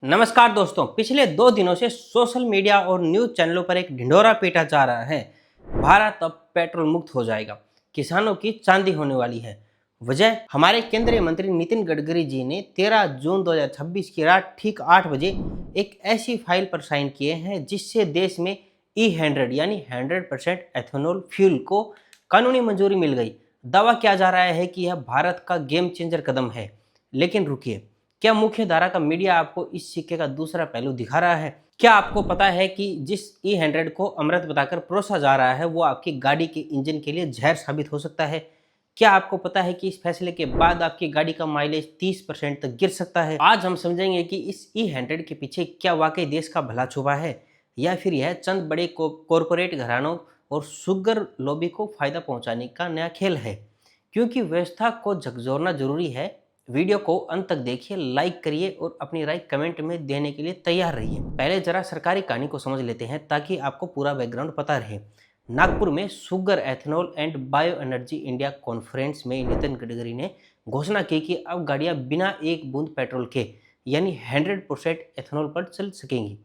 नमस्कार दोस्तों, पिछले 2 दिनों से सोशल मीडिया और न्यूज चैनलों पर एक ढिंढोरा पीटा जा रहा है। भारत अब पेट्रोल मुक्त हो जाएगा, किसानों की चांदी होने वाली है। वजह, हमारे केंद्रीय मंत्री नितिन गडकरी जी ने 13 जून 2026 की रात ठीक 8 बजे एक ऐसी फाइल पर साइन किए हैं जिससे देश में E100 यानी 100% एथेनॉल फ्यूल को कानूनी मंजूरी मिल गई। दावा किया जा रहा है कि यह भारत का गेम चेंजर कदम है। लेकिन रुकिए, क्या मुख्य धारा का मीडिया आपको इस सिक्के का दूसरा पहलू दिखा रहा है? क्या आपको पता है कि जिस E100 को अमृत बताकर परोसा जा रहा है वो आपकी गाड़ी के इंजन के लिए जहर साबित हो सकता है? क्या आपको पता है कि इस फैसले के बाद आपकी गाड़ी का माइलेज 30% तक गिर सकता है? आज हम समझेंगे कि इस E100 के पीछे क्या वाकई देश का भला छुपा है या फिर यह चंद बड़े कॉरपोरेट घरानों और शुगर लॉबी को फायदा पहुंचाने का नया खेल है। क्योंकि व्यवस्था को झकझोरना जरूरी है। वीडियो को अंत तक देखिए, लाइक करिए और अपनी राय कमेंट में देने के लिए तैयार रहिए। पहले जरा सरकारी कहानी को समझ लेते हैं ताकि आपको पूरा बैकग्राउंड पता रहे। नागपुर में sugar, ethanol and bio energy India conference में नितिन गडकरी ने घोषणा की कि अब गाड़ियां बिना एक बूंद पेट्रोल के यानी 100% एथेनॉल पर चल सकेंगी।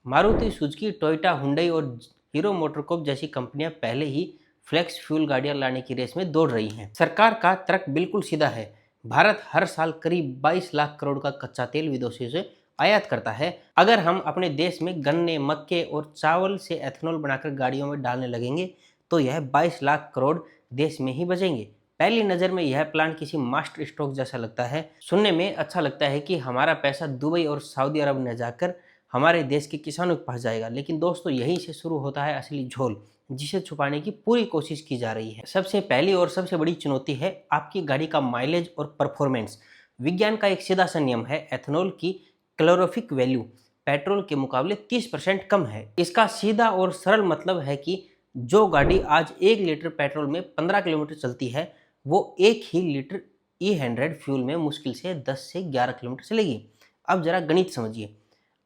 मारुति सुजुकी, टोयोटा, हुंडई और हीरो मोटरकॉर्प जैसी कंपनियां पहले ही फ्लेक्स फ्यूल गाड़ियां लाने की रेस में दौड़ रही हैं। सरकार का तर्क बिल्कुल सीधा है। भारत हर साल करीब 22 लाख करोड़ का कच्चा तेल विदेशों से आयात करता है। अगर हम अपने देश में गन्ने, मक्के और चावल से एथेनॉल बनाकर गाड़ियों में डालने लगेंगे तो यह 22 लाख करोड़ देश में ही बचेंगे। पहली नज़र में यह प्लान किसी मास्टर स्ट्रोक जैसा लगता है। सुनने में अच्छा लगता है कि हमारा पैसा दुबई और सऊदी अरब न जाकर हमारे देश के किसानों के पास जाएगा, लेकिन दोस्तों यहीं से शुरू होता है असली झोल, जिसे छुपाने की पूरी कोशिश की जा रही है। सबसे पहली और सबसे बड़ी चुनौती है आपकी गाड़ी का माइलेज और परफॉर्मेंस। विज्ञान का एक सीधा सा नियम है, एथेनॉल की कैलोरीफिक वैल्यू पेट्रोल के मुकाबले 30% कम है। इसका सीधा और सरल मतलब है कि जो गाड़ी आज 1 लीटर पेट्रोल में 15 किलोमीटर चलती है वो 1 ही लीटर E100 फ्यूल में मुश्किल से 10 से 11 किलोमीटर चलेगी। अब जरा गणित समझिए,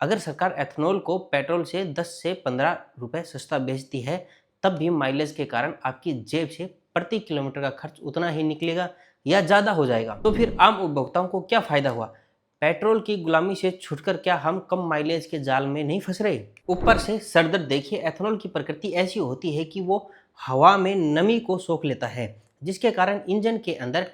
अगर सरकार एथेनॉल को पेट्रोल से 10 से 15 रुपए सस्ता बेचती है तब भी माइलेज के कारण आपकी जेब से प्रति किलोमीटर का खर्च उतना ही निकलेगा या ज़्यादा हो जाएगा। तो फिर आम उपभोक्ताओं को क्या फ़ायदा हुआ? पेट्रोल की गुलामी से छुटकर क्या हम कम माइलेज के जाल में नहीं फंस रहे? ऊपर से सरदर्द देखिए, एथेनॉल की प्रकृति ऐसी होती है कि वो हवा में नमी को सोख लेता है, जिसके कारण इंजन के अंदर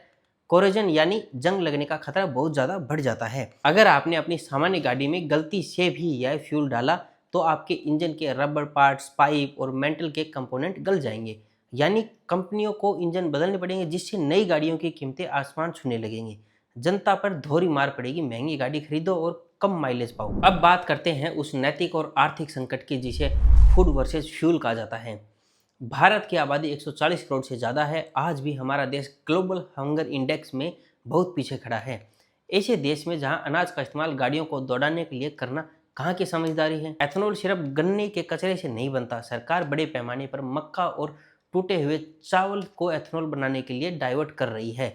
कोरोजन यानी जंग लगने का खतरा बहुत ज़्यादा बढ़ जाता है। अगर आपने अपनी सामान्य गाड़ी में गलती से भी यह फ्यूल डाला तो आपके इंजन के रबर पार्ट्स, पाइप और मेंटल के कंपोनेंट गल जाएंगे। यानी कंपनियों को इंजन बदलने पड़ेंगे, जिससे नई गाड़ियों की कीमतें आसमान छूने लगेंगी। जनता पर धोरी मार पड़ेगी, महंगी गाड़ी खरीदो और कम माइलेज पाओ। अब बात करते हैं उस नैतिक और आर्थिक संकट की जिसे फूड वर्सेस फ्यूल कहा जाता है। भारत की आबादी 140 करोड़ से ज़्यादा है। आज भी हमारा देश ग्लोबल हंगर इंडेक्स में बहुत पीछे खड़ा है। ऐसे देश में जहां अनाज का इस्तेमाल गाड़ियों को दौड़ाने के लिए करना कहाँ की समझदारी है? एथेनॉल सिर्फ गन्ने के कचरे से नहीं बनता। सरकार बड़े पैमाने पर मक्का और टूटे हुए चावल को एथेनॉल बनाने के लिए डाइवर्ट कर रही है।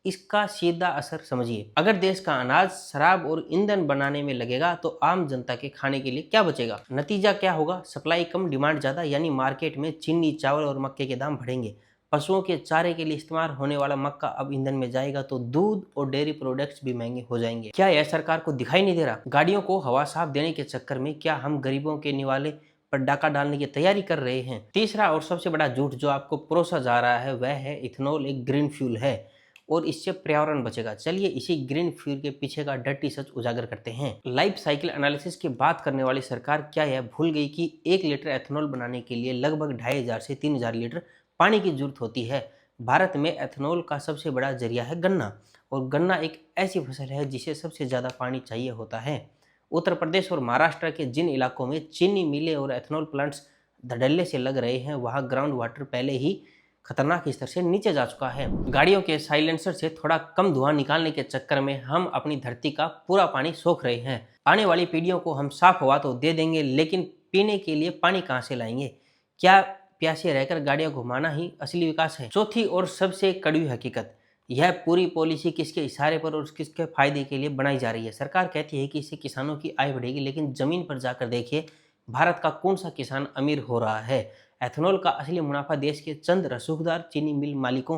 इसका सीधा असर समझिए, अगर देश का अनाज शराब और ईंधन बनाने में लगेगा तो आम जनता के खाने के लिए क्या बचेगा? नतीजा क्या होगा? सप्लाई कम, डिमांड ज़्यादा, यानी मार्केट में चीनी, चावल और मक्के के दाम बढ़ेंगे। पशुओं के चारे के लिए इस्तेमाल होने वाला मक्का अब ईंधन में जाएगा तो दूध और डेयरी प्रोडक्ट्स भी महंगे हो जाएंगे। क्या यह सरकार को दिखाई नहीं दे रहा? गाड़ियों को हवा साफ देने के चक्कर में क्या हम गरीबों के निवाले पर डाका डालने की तैयारी कर रहे हैं? तीसरा और सबसे बड़ा झूठ जो आपको परोसा जा रहा है वह है इथेनॉल एक ग्रीन फ्यूल है और इससे पर्यावरण बचेगा। चलिए इसी ग्रीन फ्यूल के पीछे का डर्टी सच उजागर करते हैं। लाइफ साइकिल एनालिसिस की बात करने वाली सरकार क्या यह भूल गई कि 1 लीटर एथेनॉल बनाने के लिए लगभग 2500 से 3000 लीटर पानी की जरूरत होती है। भारत में एथेनॉल का सबसे बड़ा जरिया है गन्ना, और गन्ना एक ऐसी फसल है जिसे सबसे ज़्यादा पानी चाहिए होता है। उत्तर प्रदेश और महाराष्ट्र के जिन इलाकों में चीनी मिलें और एथेनॉल प्लांट्स धड़ल्ले से लग रहे हैं वहाँ ग्राउंड वाटर पहले ही खतरनाक स्तर से नीचे जा चुका है। गाड़ियों के साइलेंसर से थोड़ा कम धुआं निकालने के चक्कर में हम अपनी धरती का पूरा पानी सोख रहे हैं। आने वाली पीढ़ियों को हम साफ हवा तो दे देंगे, लेकिन पीने के लिए पानी कहाँ से लाएंगे? क्या प्यासे रहकर गाड़ियां घुमाना ही असली विकास है? चौथी और सबसे कड़वी हकीकत, यह पूरी पॉलिसी किसके इशारे पर और किसके फायदे के लिए बनाई जा रही है? सरकार कहती है कि इससे किसानों की आय बढ़ेगी, लेकिन जमीन पर जाकर देखिए भारत का कौन सा किसान अमीर हो रहा है? एथेनॉल का असली मुनाफा देश के चंद रसूखदार चीनी मिल मालिकों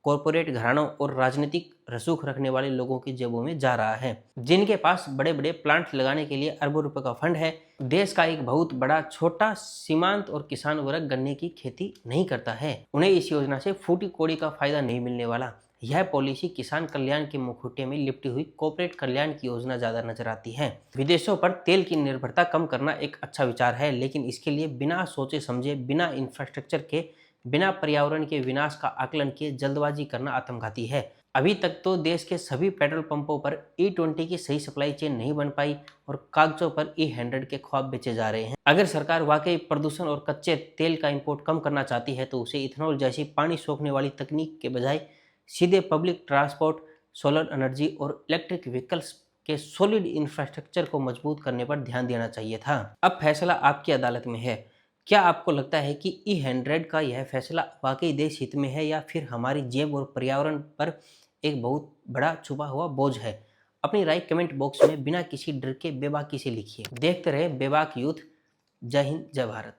कॉरपोरेट घरानों और राजनीतिक रसूख रखने वाले लोगों की जेबों में जा रहा है, जिनके पास बड़े बड़े प्लांट लगाने के लिए अरबों रुपए का फंड है। देश का एक बहुत बड़ा छोटा सीमांत और किसान वर्ग गन्ने की खेती नहीं करता है। उन्हें इस योजना से फूटी कौड़ी का फायदा नहीं मिलने वाला। यह पॉलिसी किसान कल्याण के मुखौटे में लिपटी हुई कॉर्पोरेट कल्याण की योजना ज्यादा नजर आती है। विदेशों पर तेल की निर्भरता कम करना एक अच्छा विचार है, लेकिन इसके लिए बिना सोचे समझे, बिना इंफ्रास्ट्रक्चर के, बिना पर्यावरण के विनाश का आकलन किए जल्दबाजी करना आत्मघाती है। अभी तक तो देश के सभी पेट्रोल पंपों पर E20 की सही सप्लाई चेन नहीं बन पाई और कागजों पर E100 के ख्वाब बेचे जा रहे हैं। अगर सरकार वाकई प्रदूषण और कच्चे तेल का इंपोर्ट कम करना चाहती है तो उसे इथेनॉल जैसी पानी सोखने वाली तकनीक के बजाय सीधे पब्लिक ट्रांसपोर्ट, सोलर एनर्जी और इलेक्ट्रिक व्हीकल्स के सॉलिड इंफ्रास्ट्रक्चर को मजबूत करने पर ध्यान देना चाहिए था। अब फैसला आपकी अदालत में है। क्या आपको लगता है कि E100 का यह फैसला वाकई देश हित में है या फिर हमारी जेब और पर्यावरण पर एक बहुत बड़ा छुपा हुआ बोझ है? अपनी राय कमेंट बॉक्स में बिना किसी डर के बेबाकी से लिखिए। देखते रहे बेबाक यूथ। जय हिंद, जय भारत।